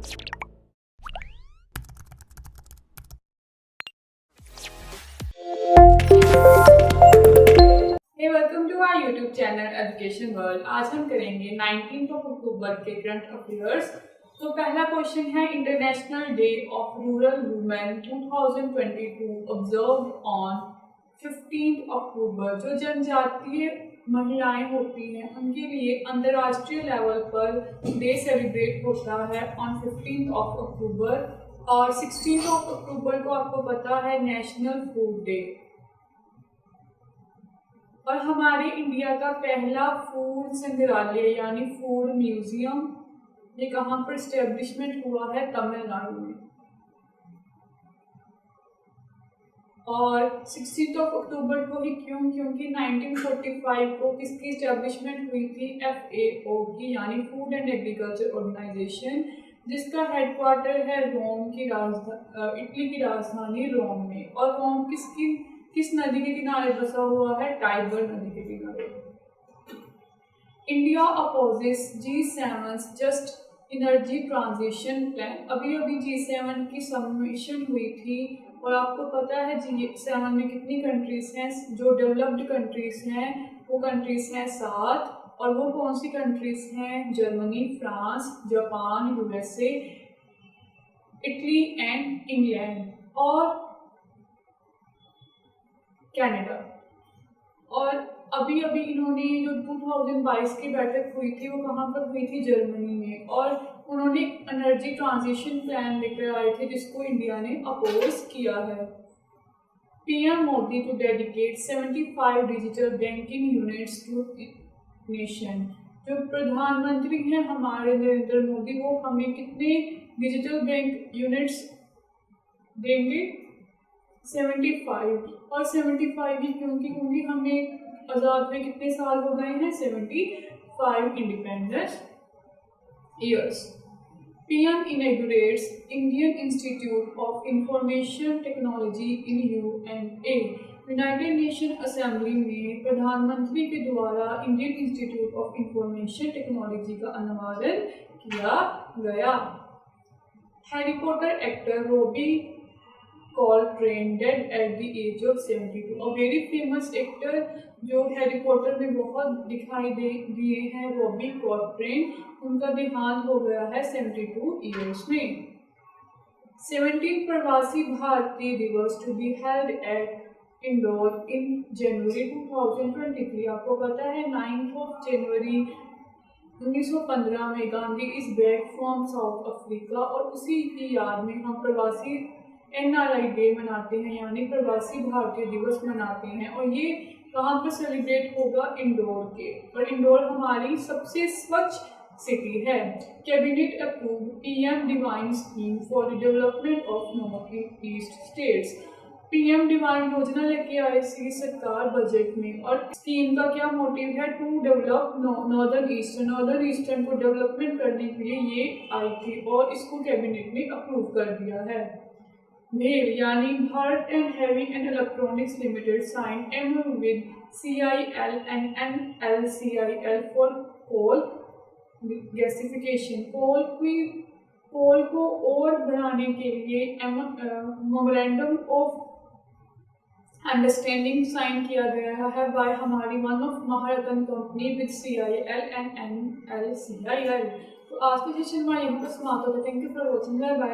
Hey welcome to our YouTube channel education world. आज हम करेंगे 19 अक्टूबर के करंट अफेयर्स। तो पहला क्वेश्चन है, international day of rural women 2022 observe on 15 अक्टूबर। जो जनजातीय महिलाएं होती हैं उनके लिए अंतर्राष्ट्रीय लेवल पर डे सेलिब्रेट होता है ऑन 15 अक्टूबर। और 16 अक्टूबर को आपको पता है नेशनल फूड डे। और हमारे इंडिया का पहला फूड संग्रहालय यानी फूड म्यूजियम, ये कहाँ पर स्टेब्लिशमेंट हुआ है? तमिलनाडु में। और 16 अक्टूबर को ही क्यों? क्योंकि 1945 को किसकी स्टेब्लिशमेंट हुई थी? FAO की, यानी फूड एंड एग्रीकल्चर ऑर्गेनाइजेशन, जिसका हेडक्वार्टर है रोम की इटली की राजधानी रोम में। और रोम किस नदी के किनारे बसा हुआ है? टाइबर नदी के किनारे। India opposes G7 just energy transition plan. अभी G7 की सबमिशन हुई थी और आपको पता है G7 में कितनी कंट्रीज हैं? जो डेवलप्ड कंट्रीज हैं वो कंट्रीज हैं 7। और वो कौन सी कंट्रीज हैं? Germany, France, Japan, USA, Italy and England और कनाडा। और अभी इन्होंने जो 2022 की बैठक हुई थी वो कहाँ पर हुई थी? जर्मनी में। और उन्होंने एनर्जी ट्रांजिशन प्लान लेकर आए थे जिसको इंडिया ने अपोज किया है। PM Modi to dedicate 75 digital banking units to nation. जो प्रधानमंत्री हैं हमारे नरेंद्र मोदी, वो हमें कितने डिजिटल बैंक यूनिट्स देंगे? 75। और 75 ही क्योंकि हमें आज़ाद हुए कितने साल हो गए हैं? 75 independence years. PM inaugurates Indian Institute of Information Technology in UNA। United Nation Assembly में प्रधानमंत्री के द्वारा Indian Institute of Information Technology का अनावरण किया गया। Harry Potter actor Robbie Coltrane dead at the age of 72। और वेरी फेमस एक्टर जो हैरी पॉटर में बहुत दिखाई दिए हैं, रॉबी कॉलट्रेन, उनका देहांत हो गया है 72 ईयर्स में। 17 Pravasi Bharatiya Divas to be held at Indore in January 2023। आपको पता है 9 जनवरी 1915 में Gandhi is back from South Africa, और उसी की याद में हम प्रवासी NRI डे मनाते हैं, यानी प्रवासी भारतीय दिवस मनाते हैं। और ये कहाँ पर सेलिब्रेट होगा? इंदौर के। और इंदौर हमारी सबसे स्वच्छ सिटी है। Cabinet approve PM divine scheme for the development of north east states. PM divine योजना लेके आई थी सरकार बजट में, और स्कीम का क्या मोटिव है? टू डेवलप नॉर्दर्न ईस्टर्न को डेवलपमेंट करने के लिए ये आई थी, और इसको कैबिनेट ने अप्रूव कर दिया है। भेल यानी Bharat and heavy and electronics limited sign MOU with CIL and NLCIL for coal gasification. Coal को और बढ़ाने के लिए मेमोरेंडम ऑफ अंडरस्टैंडिंग साइन किया गया है बाय हमारी one of Maharatna company with CIL and NLCIL। तो आज का सेशन हमारा यहाँ पर समाप्त होता है। Thank you for watching. Bye bye.